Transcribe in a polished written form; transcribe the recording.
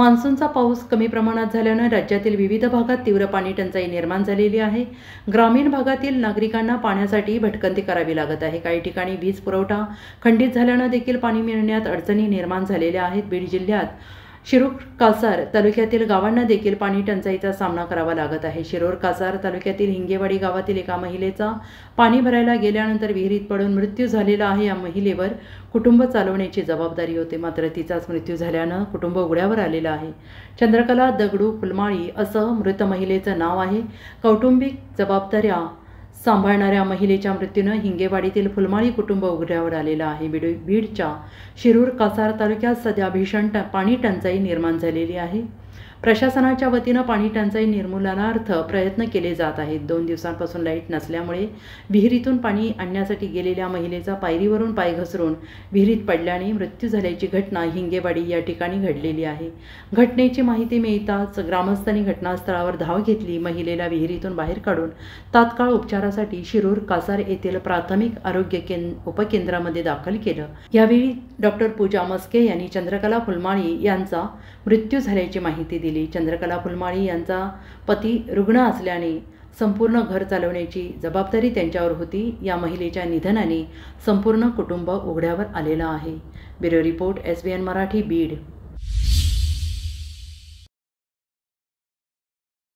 मान्सूनचा पाऊस कमी प्रमाणात झाल्याने राज्यातील विविध भागात तीव्र पाणी टंचाई निर्माण झालेली आहे। ग्रामीण भागातील नागरिकांना पाण्यासाठी भटकंती करावी लागत आहे। काही ठिकाणी वीज पुरवठा खंडित झाल्याने देखील पाणी मिळण्यात अडचणी निर्माण झालेल्या आहेत। बीड जिल्ह्यात शिरूर कासार तालुक्यातील गावांना देखील पाणी टंचाईचा सामना करावा लागत आहे। शिरूर कासार तालुक्यातील हिंगेवाडी गावातील एका महिलेचा पाणी भरायला गेल्यानंतर विहिरीत पडून मृत्यू झालेला आहे। या महिलेवर कुटुंब चालवण्याची जबाबदारी होती, मात्र तिचाच मृत्यू झाल्याने कुटुंब उघड्यावर आलेलं आहे। चंद्रकला दगडू फुलमाळी असं मृत महिलेचं नाव आहे। कौटुंबिक जबाबदाऱ्या सांभाळणाऱ्या महिलेच्या मृत्यूने हिंगेवाडीतील फुलमाळी कुटुंब उघड्यावर आलेलं आहे। बीडच्या शिरूर कासार तालुक्यात सध्या भीषण पाणी टंचाई निर्माण झालेली आहे। प्रशासनाच्या वतीने पाणी टंचाई निर्मूलनार्थ प्रयत्न केले जात आहेत। 2 दिवसांपासून लाईट नसल्यामुळे विहिरीतून पाणी आणण्यासाठी गेलेल्या महिलेचा पायरीवरून पाय घसरून विहिरीत पडल्याने मृत्यू झाल्याची घटना हिंगेवाडी या ठिकाणी घडलेली आहे। घटनेची माहिती मिळताच ग्रामस्थांनी घटनास्थळावर धाव घेतली। महिलेला विहिरीतून बाहेर काढून तात्काळ उपचारासाठी शिरूर कासार येथील प्राथमिक आरोग्य उपकेंद्रामध्ये दाखल केलं। यावेळी डॉक्टर पूजा मस्के यांनी चंद्रकला फुलमाळी यांचा मृत्यू झाल्याची माहिती दिली। चंद्रकला फुलमाळी यांचा पती रुग्ण असल्याने संपूर्ण घर चालवण्याची जबाबदारी त्यांच्यावर होती। या महिलेच्या निधनाने संपूर्ण कुटुंब उघड्यावर आलेलं आहे। Bureau report SBN Marathi Beed.